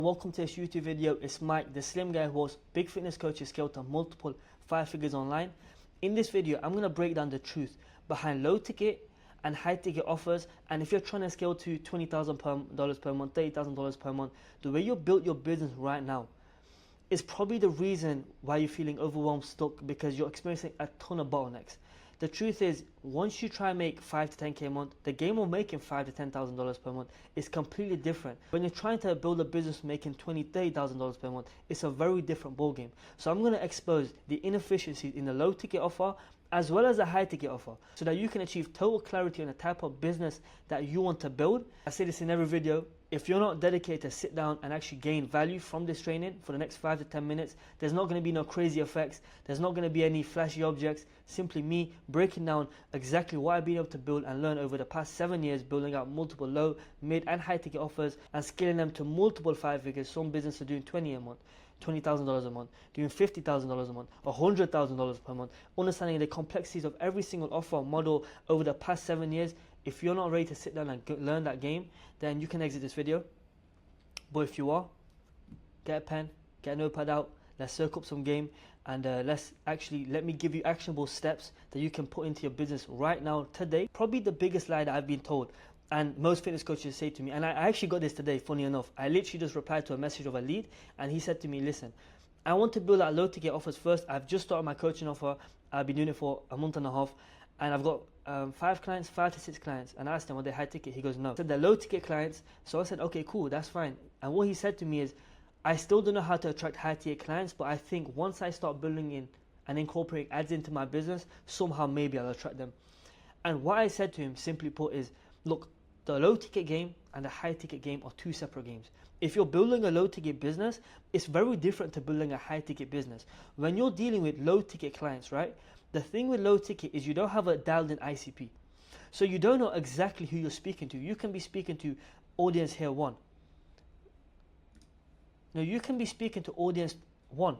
Welcome to this YouTube video. It's Mike, the slim guy who hosts Big Fitness Coaches Scale to multiple 5 figures online. In this video, I'm going to break down the truth behind low ticket and high ticket offers. And if you're trying to scale to $20,000 per month, $30,000 per month, the way you built your business right now is probably the reason why you're feeling overwhelmed, stuck, because you're experiencing a ton of bottlenecks. The truth is, once you try and make 5 to 10k a month, the game of making $5 to $10,000 per month is completely different. When you're trying to build a business making $20, $30,000 per month, it's a very different ballgame. So I'm going to expose the inefficiencies in the low ticket offer as well as the high ticket offer, so that you can achieve total clarity on the type of business that you want to build. I say this in every video. If you're not dedicated to sit down and actually gain value from this training for the next 5 to 10 minutes, there's not going to be no crazy effects. There's not going to be any flashy objects. Simply me breaking down exactly what I've been able to build and learn over the past 7 years, building out multiple low, mid and high ticket offers and scaling them to multiple 5 figures. Some businesses are doing $20,000 a month, doing $50,000 a month, $100,000 per month, understanding the complexities of every single offer model over the past 7 years. If you're not ready to sit down and learn that game, then you can exit this video. But if you are, get a pen, get a notepad out, let's circle up some game, and let me give you actionable steps that you can put into your business right now, today. Probably the biggest lie that I've been told, and most fitness coaches say to me, and I actually got this today, funny enough. I literally just replied to a message of a lead, and he said to me, listen, I want to build out low ticket offers first. I've just started my coaching offer. I've been doing it for a month and a half, and I've got 5 to 6 clients. And I asked him, are they high ticket? He goes, no. I said, they're low ticket clients. So I said, okay, cool, that's fine. And what he said to me is, I still don't know how to attract high ticket clients, but I think once I start building in and incorporating ads into my business, somehow maybe I'll attract them. And what I said to him, simply put, is, look, the low ticket game and the high ticket game are 2 separate games. If you're building a low ticket business, it's very different to building a high ticket business. When you're dealing with low ticket clients, right? The thing with low ticket is you don't have a dialed in ICP. So you don't know exactly who you're speaking to. You can be speaking to audience here 1. Now you can be speaking to audience 1,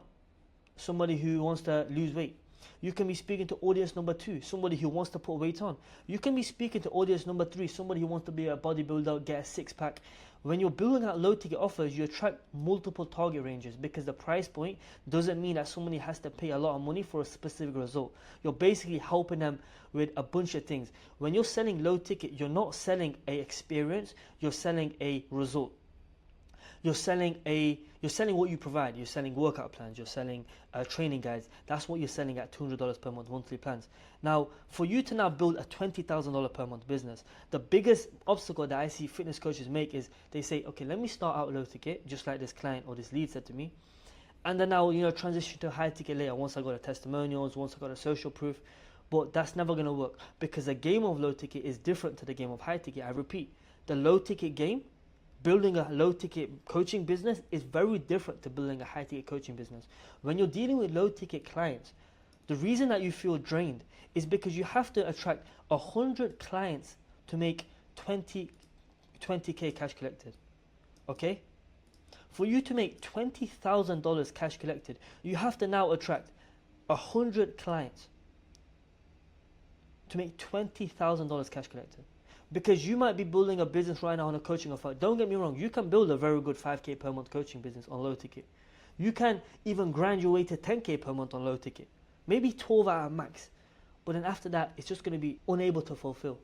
somebody who wants to lose weight. You can be speaking to audience number 2, somebody who wants to put weight on. You can be speaking to audience number 3, somebody who wants to be a bodybuilder, get a 6-pack. When you're building out low ticket offers, you attract multiple target ranges, because the price point doesn't mean that somebody has to pay a lot of money for a specific result. You're basically helping them with a bunch of things. When you're selling low ticket, you're not selling an experience, you're selling a result. You're selling what you provide. You're selling workout plans. You're selling training guides. That's what you're selling at $200 per month, monthly plans. Now, for you to now build a $20,000 per month business, the biggest obstacle that I see fitness coaches make is they say, okay, let me start out low ticket, just like this client or this lead said to me, and then I'll transition to high ticket later once I got the testimonials, once I got a social proof. But that's never going to work, because the game of low ticket is different to the game of high ticket. I repeat, the low ticket game, building a low ticket coaching business, is very different to building a high ticket coaching business. When you're dealing with low ticket clients, the reason that you feel drained is because you have to attract 100 clients to make 20k cash collected. Okay? For you to make $20,000 cash collected, you have to now attract 100 clients to make $20,000 cash collected. Because you might be building a business right now on a coaching offer. Don't get me wrong, you can build a very good 5k per month coaching business on low ticket. You can even grind your way to 10k per month on low ticket. Maybe 12 at max. But then after that, it's just going to be unable to fulfill.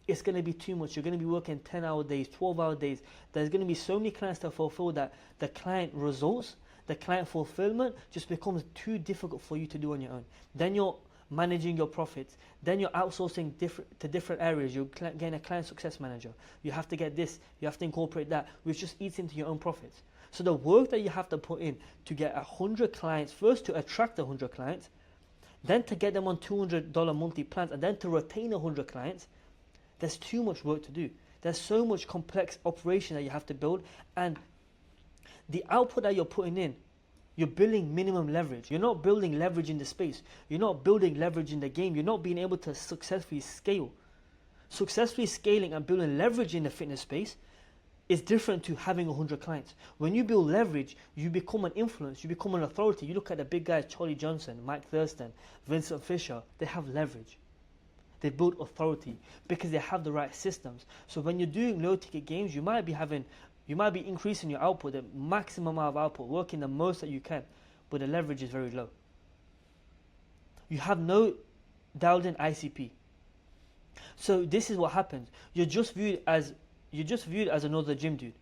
It's going to be too much. You're going to be working 10-hour days, 12-hour days. There's going to be so many clients to fulfill that the client results, the client fulfillment just becomes too difficult for you to do on your own. Then you're managing your profits, then you're outsourcing to different areas. You're getting a client success manager. You have to get this, you have to incorporate that, which just eats into your own profits. So the work that you have to put in to get 100 clients, first to attract 100 clients, then to get them on $200 monthly plans, and then to retain 100 clients, there's too much work to do. There's so much complex operation that you have to build, and the output that you're putting in, you're building minimum leverage. You're not building leverage in the space. You're not building leverage in the game. You're not being able to successfully scale. Successfully scaling and building leverage in the fitness space is different to having 100 clients. When you build leverage, you become an influence. You become an authority. You look at the big guys, Charlie Johnson, Mike Thurston, Vincent Fisher. They have leverage. They build authority because they have the right systems. So when you're doing low ticket games, you might be having You might be increasing your output, the maximum amount of output, working the most that you can, but the leverage is very low. You have no dialed in ICP. So this is what happens. You're just viewed as another gym dude.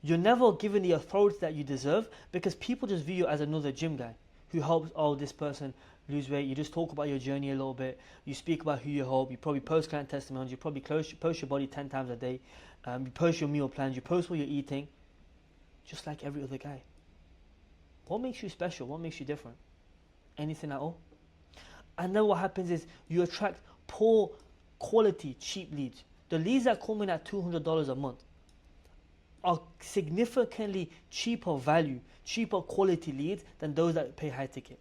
You're never given the authority that you deserve because people just view you as another gym guy who helps this person lose weight. You just talk about your journey a little bit. You speak about who you help. You probably post client testimonials. You probably post your body 10 times a day. You post your meal plans. You post what you're eating. Just like every other guy. What makes you special? What makes you different? Anything at all? And then what happens is you attract poor quality, cheap leads. The leads that come in at $200 a month are significantly cheaper value, cheaper quality leads than those that pay high ticket.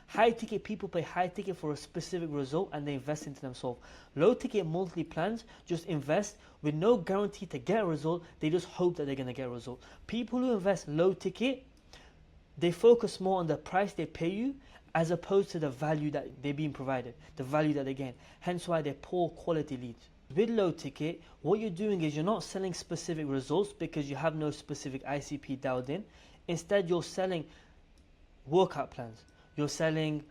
High ticket people pay high ticket for a specific result and they invest into themselves. Low ticket monthly plans just invest with no guarantee to get a result. They just hope that they're going to get a result. People who invest low ticket, they focus more on the price they pay you as opposed to the value that they're being provided, the value that they gain. Hence why they're poor quality leads. With low ticket, what you're doing is you're not selling specific results because you have no specific ICP dialed in. Instead, you're selling workout plans. You're selling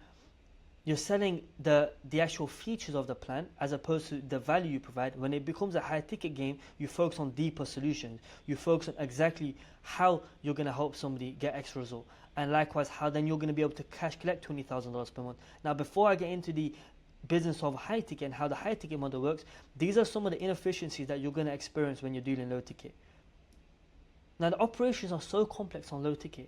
the actual features of the plan as opposed to the value you provide. When it becomes a high ticket game, you focus on deeper solutions. You focus on exactly how you're going to help somebody get extra result. And likewise, how then you're going to be able to cash collect $20,000 per month. Now, before I get into the business of high ticket and how the high ticket model works, these are some of the inefficiencies that you're going to experience when you're dealing low ticket. Now, the operations are so complex on low ticket.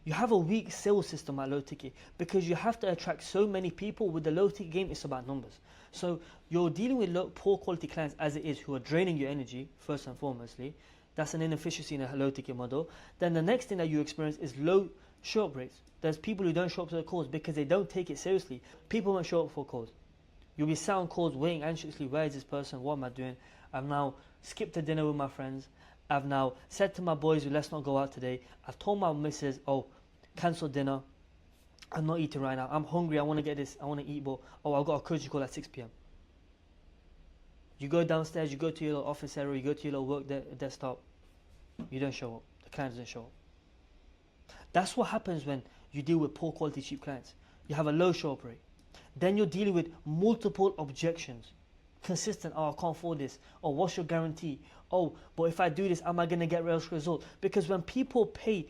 You have a weak sales system at low ticket because you have to attract so many people. With the low ticket game, it's about numbers. So you're dealing with poor quality clients as it is who are draining your energy, first and foremostly. That's an inefficiency in a low ticket model. Then the next thing that you experience is low show-up rates. There's people who don't show up to the calls because they don't take it seriously. People won't show up for calls. You'll be sat on calls waiting anxiously, where is this person, what am I doing? I've now skipped a dinner with my friends. I've now said to my boys, let's not go out today. I've told my missus, cancel dinner. I'm not eating right now. I'm hungry, I want to get this, I want to eat, but I've got a coaching call at 6 p.m. You go downstairs, you go to your little office area, you go to your little work desktop. You don't show up. The client doesn't show up. That's what happens when you deal with poor quality, cheap clients. You have a low show-up rate. Then you're dealing with multiple objections. Consistent, I can't afford this. What's your guarantee? But if I do this, am I going to get real result? Because when people pay,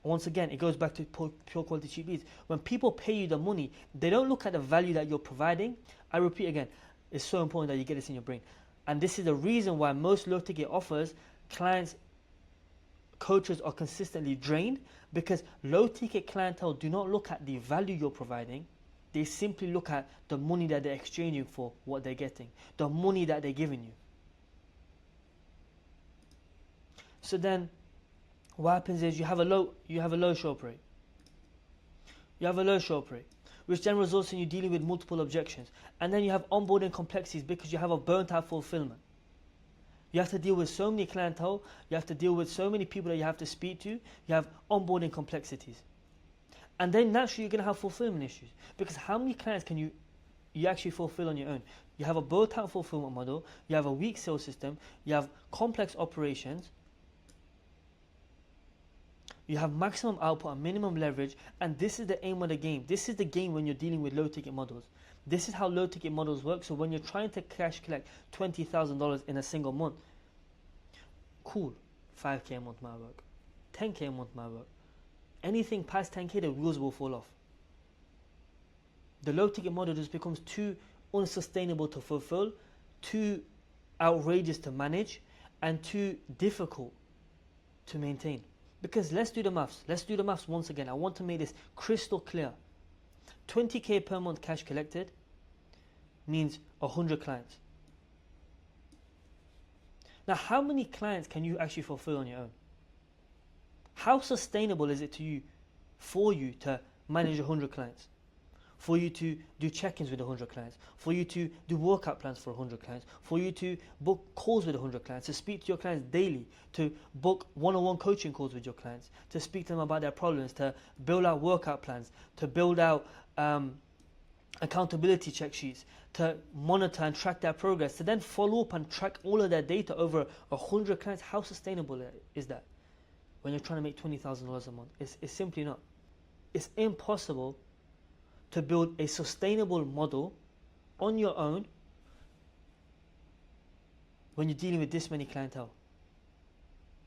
once again, it goes back to pure quality, cheap leads. When people pay you the money, they don't look at the value that you're providing. I repeat again, it's so important that you get this in your brain. And this is the reason why most low ticket offers, coaches are consistently drained, because low ticket clientele do not look at the value you're providing. They simply look at the money that they're exchanging for what they're getting, the money that they're giving you. So then what happens is you have a low show-up rate. You have a low show-up rate, which then results in you dealing with multiple objections. And then you have onboarding complexities because you have a burnt-out fulfillment. You have to deal with so many clientele, you have to deal with so many people that you have to speak to, you have onboarding complexities. And then naturally you're going to have fulfillment issues, because how many clients can you actually fulfill on your own? You have a burnt-out fulfillment model, you have a weak sales system, you have complex operations, you have maximum output and minimum leverage, and this is the aim of the game. This is the game when you're dealing with low ticket models. This is how low ticket models work. So when you're trying to cash collect $20,000 in a single month, cool, 5K a month might work, 10K a month might work. Anything past 10K, the wheels will fall off. The low ticket model just becomes too unsustainable to fulfill, too outrageous to manage, and too difficult to maintain. Because let's do the maths. Let's do the maths once again. I want to make this crystal clear. 20K per month cash collected means 100 clients. Now, how many clients can you actually fulfill on your own? How sustainable is it for you to manage 100 clients? For you to do check-ins with 100 clients? For you to do workout plans for 100 clients? For you to book calls with 100 clients? To speak to your clients daily? To book one-on-one coaching calls with your clients? To speak to them about their problems? To build out workout plans? To build out accountability check sheets, to monitor and track their progress, to then follow up and track all of their data over 100 clients. How sustainable is that when you're trying to make $20,000 a month? It's simply not. It's impossible to build a sustainable model on your own when you're dealing with this many clientele.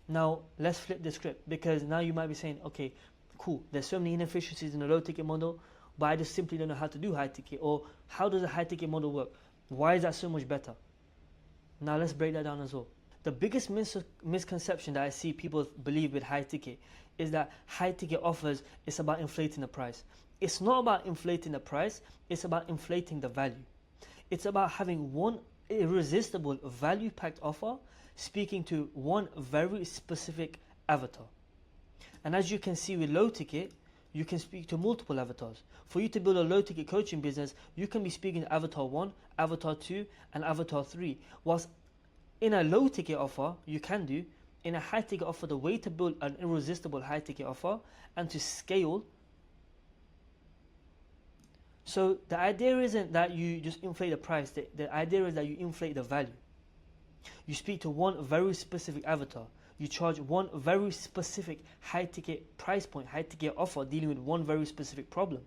Now, let's flip the script, because now you might be saying, okay, cool, there's so many inefficiencies in a low ticket model, but I just simply don't know how to do high ticket. Or how does a high ticket model work? Why is that so much better? Now let's break that down as well. The biggest misconception that I see people believe with high ticket is that high ticket offers is about inflating the price. It's not about inflating the price, it's about inflating the value. It's about having one irresistible value packed offer speaking to one very specific avatar. And as you can see with low ticket, you can speak to multiple avatars. For you to build a low ticket coaching business, you can be speaking to avatar 1, avatar 2, and avatar 3. Whilst in a low ticket offer, you can do, in a high ticket offer, the way to build an irresistible high ticket offer and to scale. So the idea isn't that you just inflate the price, the idea is that you inflate the value. You speak to one very specific avatar. You charge one very specific high ticket price point, high ticket offer dealing with one very specific problem.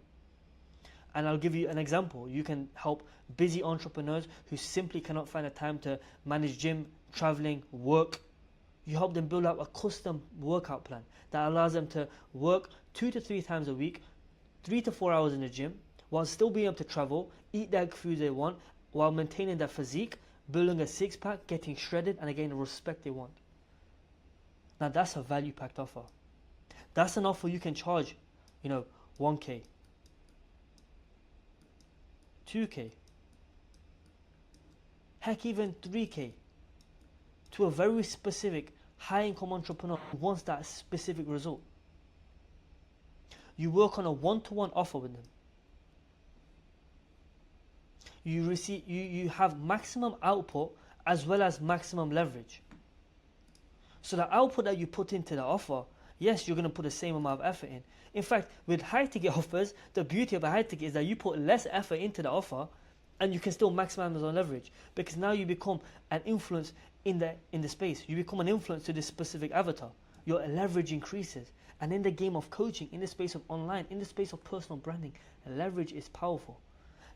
And I'll give you an example. You can help busy entrepreneurs who simply cannot find the time to manage gym, traveling, work. You help them build out a custom workout plan that allows them to work 2 to 3 times a week, 3 to 4 hours in the gym, while still being able to travel, eat the food they want, while maintaining their physique, building a six-pack, getting shredded, and again the respect they want. Now that's a value-packed offer. That's an offer you can charge, 1K, 2K, heck even 3K to a very specific high-income entrepreneur who wants that specific result. You work on a one-to-one offer with them. You have maximum output as well as maximum leverage. So the output that you put into the offer, yes, you're going to put the same amount of effort in. In fact, with high ticket offers, the beauty of a high ticket is that you put less effort into the offer and you can still maximize on leverage, because now you become an influence in the space. You become an influence to this specific avatar. Your leverage increases. And in the game of coaching, in the space of online, in the space of personal branding, leverage is powerful.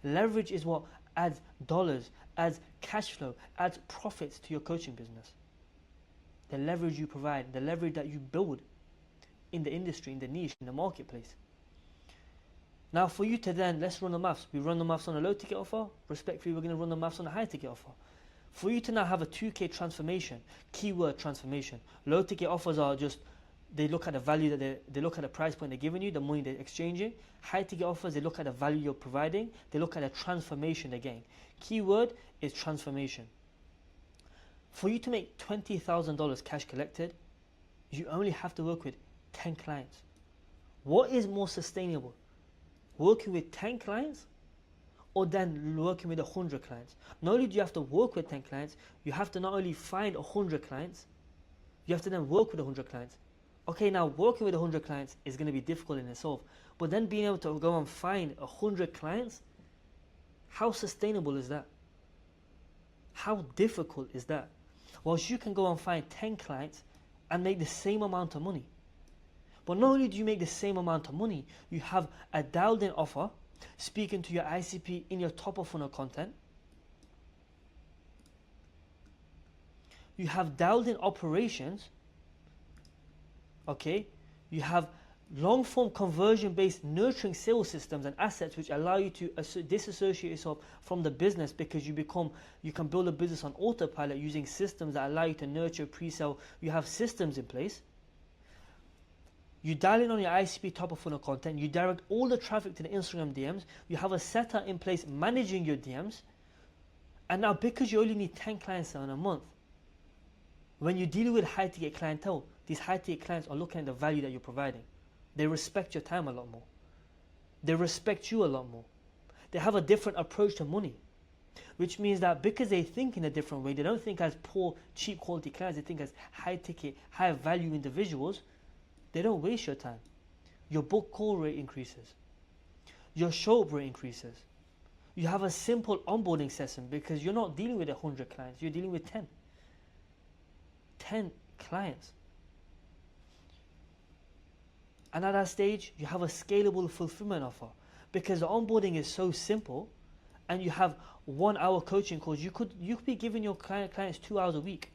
Leverage is what adds dollars, adds cash flow, adds profits to your coaching business. The leverage you provide, the leverage that you build in the industry, in the niche, in the marketplace. Now for you to then, let's run the maths. We run the maths on a low ticket offer. Respectfully, we're going to run the maths on a high ticket offer. For you to now have a 2K transformation, keyword transformation. Low ticket offers are just, they look at the value that they look at the price point they're giving you, the money they're exchanging. High ticket offers, they look at the value you're providing, they look at the transformation they're getting. Keyword is transformation. For you to make $20,000 cash collected, you only have to work with 10 clients. What is more sustainable? Working with 10 clients or then working with 100 clients? Not only do you have to work with 10 clients, you have to not only find 100 clients, you have to then work with 100 clients. Okay, now working with 100 clients is going to be difficult in itself, but then being able to go and find 100 clients, how sustainable is that? How difficult is that? Whilst you can go and find 10 clients and make the same amount of money. But not only do you make the same amount of money, you have a dialed in offer, speaking to your ICP in your top of funnel content. You have dialed in operations. Okay, you have long form conversion based nurturing sales systems and assets which allow you to disassociate yourself from the business, because you can build a business on autopilot using systems that allow you to nurture, pre-sell. You have systems in place. You dial in on your ICP top of funnel content. You direct all the traffic to the Instagram DMs. You have a setup in place managing your DMs. And now because you only need 10 clients in a month, when you deal with high ticket clientele, these high ticket clients are looking at the value that you're providing. They respect your time a lot more. They respect you a lot more. They have a different approach to money, which means that because they think in a different way, they don't think as poor, cheap quality clients, they think as high ticket, high value individuals. They don't waste your time. Your book call rate increases. Your show up rate increases. You have a simple onboarding session because you're not dealing with 100 clients, you're dealing with 10. 10 clients. And at that stage, you have a scalable fulfillment offer because the onboarding is so simple, and you have 1 hour coaching calls. You could be giving your clients 2 hours a week.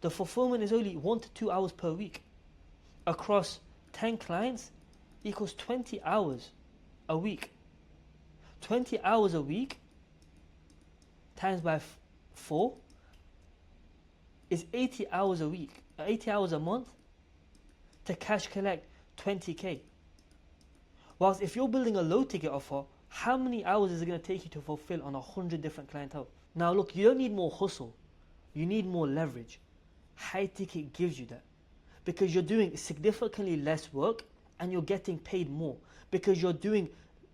The fulfillment is only 1 to 2 hours per week. Across 10 clients equals 20 hours a week. 20 hours a week times by 4 is 80 hours a week, 80 hours a month to cash collect 20k. Whilst if you're building a low ticket offer, how many hours is it going to take you to fulfill on 100 different clientele? Now look, you don't need more hustle, you need more leverage. High ticket gives you that because you're doing significantly less work and you're getting paid more because you're doing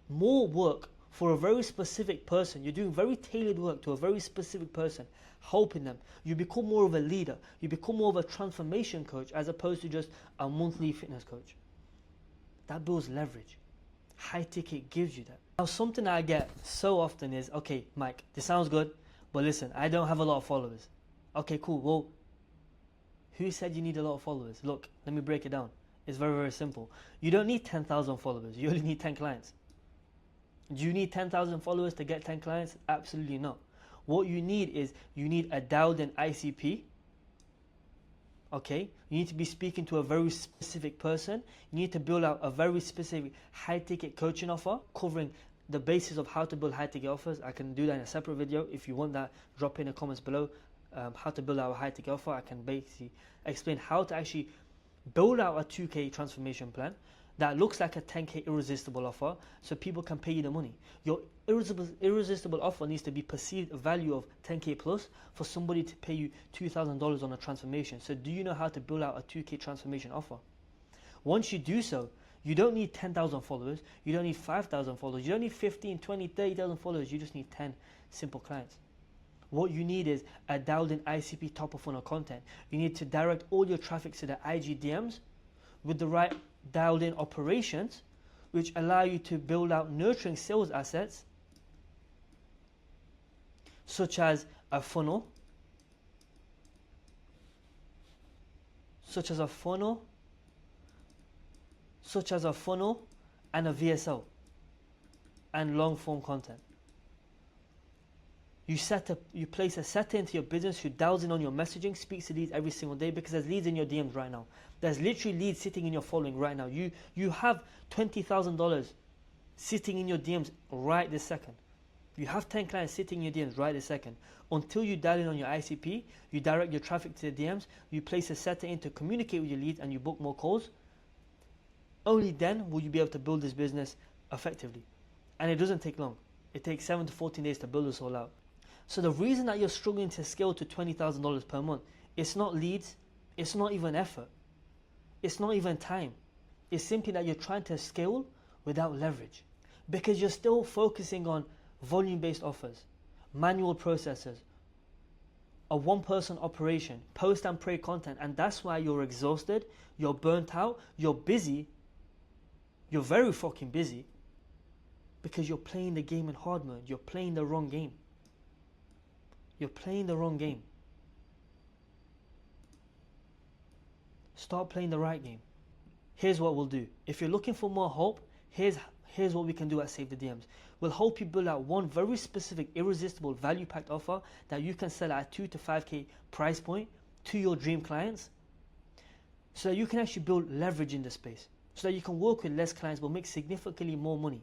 more work for a very specific person. You're doing very tailored work to a very specific person, helping them. You become more of a leader. You become more of a transformation coach as opposed to just a monthly fitness coach. That builds leverage. High ticket gives you that. Now something I get so often is, okay, Mike, this sounds good, but listen, I don't have a lot of followers. Okay, cool. Well, who said you need a lot of followers? Look, let me break it down. It's very, very simple. You don't need 10,000 followers. You only need 10 clients. Do you need 10,000 followers to get 10 clients? Absolutely not. What you need is you need a dialed in ICP. Okay, you need to be speaking to a very specific person. You need to build out a very specific high ticket coaching offer covering the basis of how to build high ticket offers. I can do that in a separate video. If you want that, drop in the comments below. How to build out a high ticket offer. I can basically explain how to actually build out a 2K transformation plan that looks like a 10K irresistible offer so people can pay you the money. Your irresistible offer needs to be perceived value of 10K plus for somebody to pay you $2,000 on a transformation. So do you know how to build out a 2K transformation offer? Once you do so, you don't need 10,000 followers, you don't need 5,000 followers, you don't need 15, 20, 30,000 followers, you just need 10 simple clients. What you need is a dialed in ICP top of funnel content. You need to direct all your traffic to the IG DMs with the right dialed in operations, which allow you to build out nurturing sales assets, such as a funnel, and a VSL and long form content. You place a setter into your business who dials in on your messaging, speaks to leads every single day because there's leads in your DMs right now. There's literally leads sitting in your following right now. You have $20,000 sitting in your DMs right this second. You have 10 clients sitting in your DMs right this second. Until you dial in on your ICP, you direct your traffic to the DMs, you place a setter in to communicate with your leads and you book more calls. Only then will you be able to build this business effectively. And it doesn't take long. It takes 7 to 14 days to build this all out. So the reason that you're struggling to scale to $20,000 per month, it's not leads, it's not even effort, it's not even time. It's simply that you're trying to scale without leverage because you're still focusing on volume-based offers, manual processes, a one-person operation, post and pray content, and that's why you're exhausted, you're burnt out, you're busy, you're very fucking busy because you're playing the game in hard mode. You're playing the wrong game. You're playing the wrong game. Start playing the right game. Here's what we'll do. If you're looking for more help, here's what we can do at Save the DMs. We'll help you build out one very specific, irresistible, value-packed offer that you can sell at a 2 to 5K price point to your dream clients so that you can actually build leverage in the space, so that you can work with less clients but make significantly more money.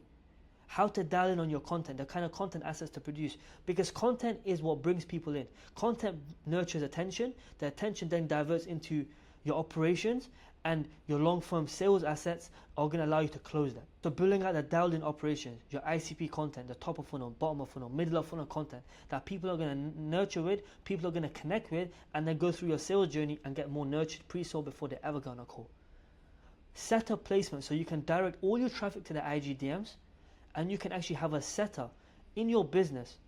How to dial in on your content, the kind of content assets to produce, because content is what brings people in. Content nurtures attention, the attention then diverts into your operations, and your long-form sales assets are going to allow you to close that. So building out the dialed in operations, your ICP content, the top of funnel, bottom of funnel, middle of funnel content that people are going to nurture with, people are going to connect with, and then go through your sales journey and get more nurtured pre-sold before they ever go on a call. Set up placement so you can direct all your traffic to the IG DMs, and you can actually have a setter in your business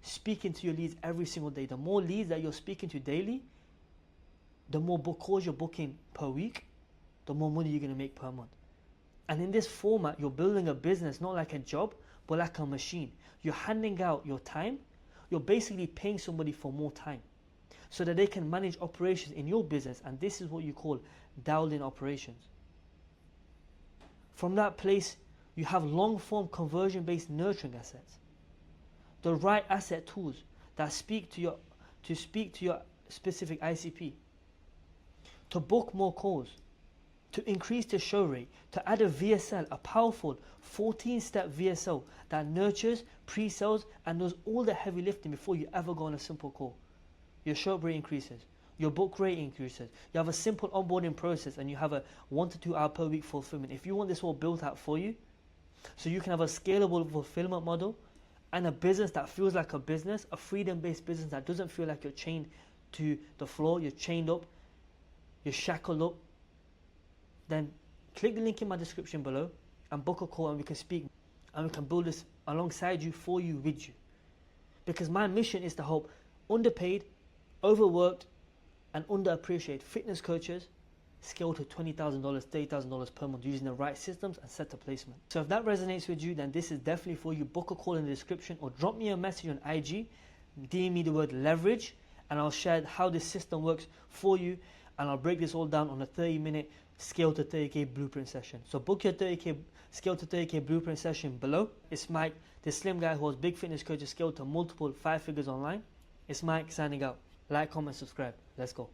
speaking to your leads every single day. The more leads that you're speaking to daily, the more calls you're booking per week, the more money you're going to make per month. And in this format, you're building a business not like a job, but like a machine. You're handing out your time. You're basically paying somebody for more time so that they can manage operations in your business. And this is what you call dialed in operations. From that place, you have long-form conversion-based nurturing assets. The right asset tools that speak to your specific ICP. To book more calls, to increase the show rate, to add a VSL, a powerful 14-step VSL that nurtures, pre-sales, and does all the heavy lifting before you ever go on a simple call. Your show rate increases, your book rate increases, you have a simple onboarding process, and you have a 1 to 2 hour per week fulfillment. If you want this all built out for you, so you can have a scalable fulfillment model and a business that feels like a business, a freedom-based business that doesn't feel like you're chained to the floor, you're chained up, you're shackled up, then click the link in my description below and book a call, and we can speak and we can build this alongside you, for you, with you. Because my mission is to help underpaid, overworked and underappreciated fitness coaches scale to $20,000, $30,000 per month using the right systems and set of placement. So if that resonates with you, then this is definitely for you. Book a call in the description or drop me a message on IG, DM me the word leverage, and I'll share how this system works for you, and I'll break this all down on a 30-minute scale to 30k blueprint session. So book your 30k scale to 30k blueprint session below. It's Mike, the slim guy who has big fitness coaches scale to multiple 5 figures online. It's Mike signing out. Like, comment, subscribe. Let's go.